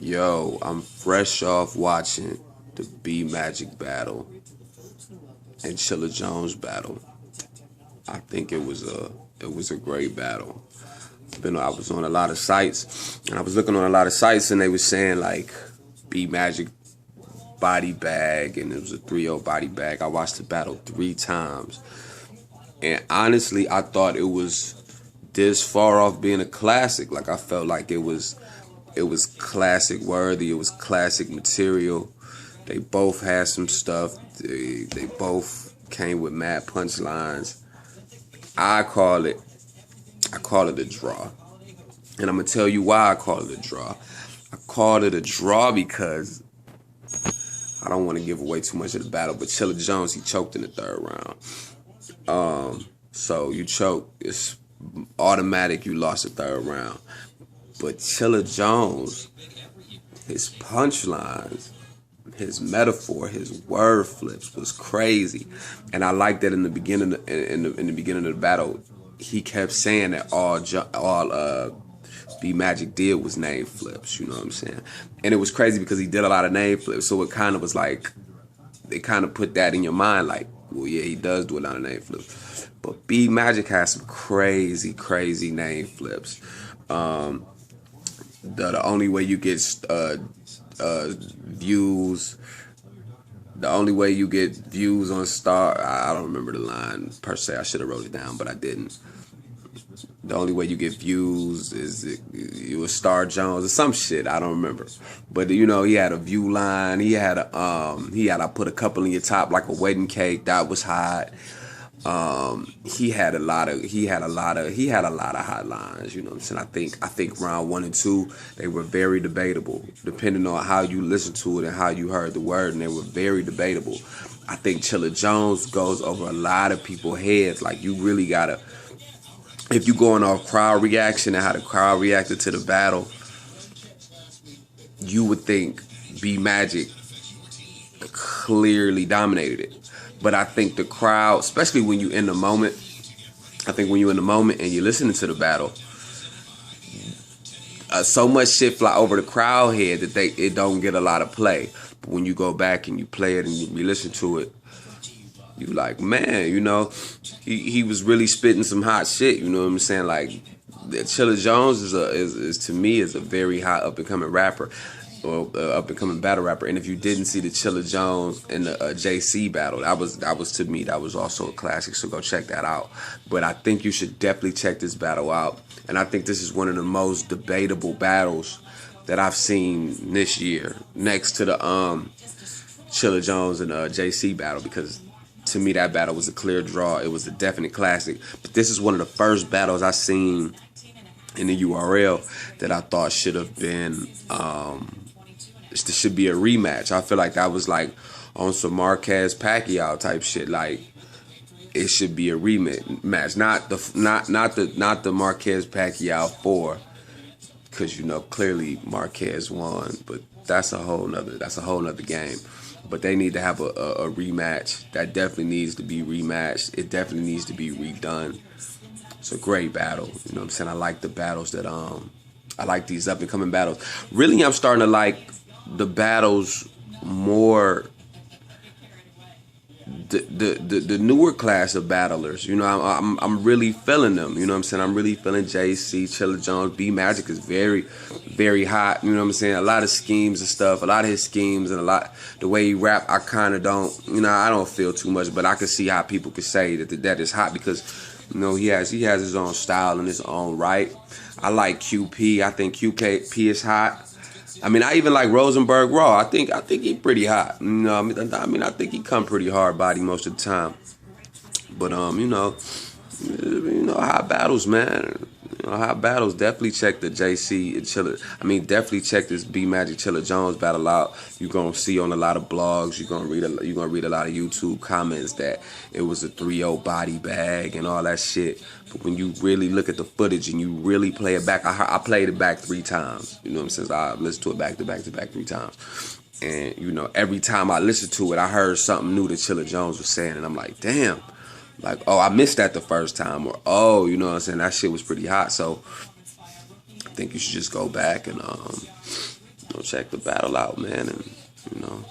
Yo, I'm fresh off watching the B Magic battle and Chilla Jones battle. I think it was a great battle. I was on a lot of sites and I was looking on a lot of sites and they were saying like B Magic body bag and it was a 3-0 body bag. I watched the battle 3 times and honestly I thought it was this far off being a classic. Like I felt like it was classic worthy. It was classic material. They both had some stuff. They both came with mad punchlines. I call it a draw. And I'm gonna tell you why I call it a draw. I called it a draw because I don't want to give away too much of the battle, but Chilla Jones, he choked in the 3rd round. So you choke, it's automatic you lost the 3rd round. But Chilla Jones, his punchlines, his metaphor, his word flips was crazy, and I like that in the beginning. In the beginning of the battle, he kept saying that all B Magic did was name flips. You know what I'm saying? And it was crazy because he did a lot of name flips, so it kind of was like they kind of put that in your mind, like, well, yeah, he does do a lot of name flips. But B Magic has some crazy, crazy name flips. The only way you get views, the only way you get views on Star, I don't remember the line per se. I should have wrote it down, but I didn't. The only way you get views is it was Star Jones or some shit. I don't remember, but you know he had a view line. He had I put a couple in your top like a wedding cake. That was hot. He had a lot of hot lines, you know what I'm saying? I think round 1 and 2, they were very debatable, depending on how you listened to it and how you heard the word, and they were very debatable. I think Chilla Jones goes over a lot of people's heads. Like you really gotta, if you going off crowd reaction and how the crowd reacted to the battle, you would think B Magic clearly dominated it. But I think the crowd, especially when you in the moment, I think when you're in the moment and you're listening to the battle, so much shit fly over the crowd head that it don't get a lot of play. But when you go back and you play it and you listen to it, you like, man, you know, he was really spitting some hot shit. You know what I'm saying? Like, Chilla Jones is to me is a very hot up and coming rapper. Or up and coming battle rapper. And if you didn't see the Chilla Jones and the JC battle, that was to me, that was also a classic, so go check that out. But I think you should definitely check this battle out, and I think this is one of the most debatable battles that I've seen this year, next to the Chilla Jones and JC battle, because to me that battle was a clear draw. It was a definite classic. But this is one of the first battles I seen in the URL that I thought should have been this should be a rematch. I feel like that was like on some Marquez Pacquiao type shit. Like it should be a rematch, not the Marquez Pacquiao 4, because you know clearly Marquez won, but that's a whole nother game. But they need to have a rematch. That definitely needs to be rematched. It definitely needs to be redone. It's a great battle. You know what I'm saying? I like the battles that I like these up and coming battles. Really, I'm starting to like the battles more. The newer class of battlers. You know, I'm really feeling them. You know what I'm saying? I'm really feeling JC, Chilla Jones, B Magic is very, very hot. You know what I'm saying? A lot of schemes and stuff. A lot of his schemes and the way he rap, I kind of don't. You know, I don't feel too much, but I can see how people could say that is hot because, you know, he has his own style and his own right. I like QP. I think QP is hot. I mean, I even like Rosenberg Raw. I think he pretty hot. You know, I mean, I think he come pretty hard body most of the time. But you know, hot battles, man. You know, hot battles. Definitely check the JC and Chilla. I mean, definitely check this B Magic Chilla Jones battle out. You're gonna see on a lot of blogs. You're gonna read a lot of YouTube comments that it was a 3-0 body bag and all that shit. But when you really look at the footage and you really play it back, I played it back 3 times. You know what I'm saying? I listened to it back to back 3 times. And, you know, every time I listened to it, I heard something new that Chilla Jones was saying. And I'm like, damn. Like, oh, I missed that the first time. Or, oh, you know what I'm saying? That shit was pretty hot. So I think you should just go back and check the battle out, man, and you know,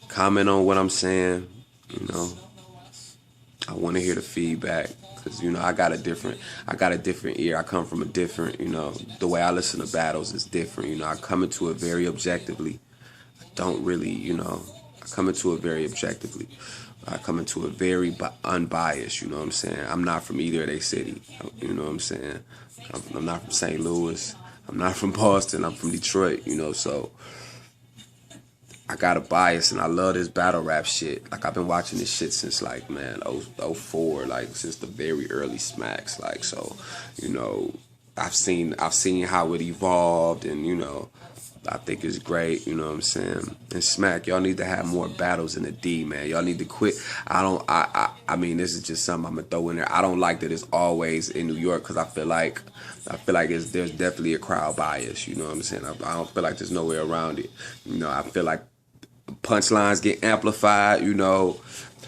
comment on what I'm saying. You know, I want to hear the feedback because I got a different ear. I come from a different, the way I listen to battles is different. I come into it very objectively. I don't really, I come into it very objectively. I come into it very unbiased. You know what I'm saying? I'm not from either of their city. You know what I'm saying? I'm not from St. Louis. I'm not from Boston. I'm from Detroit. So I got a bias, and I love this battle rap shit. Like, I've been watching this shit since, like, man, 04, like, since the very early smacks. Like, so, I've seen how it evolved, and, I think it's great, you know what I'm saying? And Smack, y'all need to have more battles in the D, man. Y'all need to quit. I mean, this is just something I'm gonna throw in there. I don't like that it's always in New York, because I feel like there's definitely a crowd bias, you know what I'm saying? I don't feel like there's no way around it. I feel like punchlines get amplified,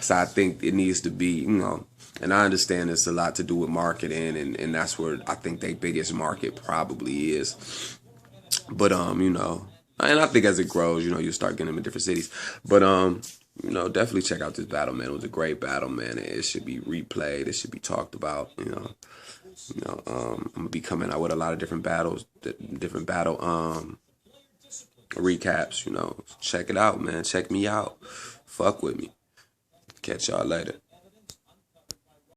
so I think it needs to be, and I understand it's a lot to do with marketing, and that's where I think their biggest market probably is. But and I think as it grows, you start getting them in different cities. But definitely check out this battle, man. It was a great battle, man. It should be replayed. It should be talked about. I'm gonna be coming out with a lot of different battles, different battle recaps. Check it out, man. Check me out. Fuck with me. Catch y'all later.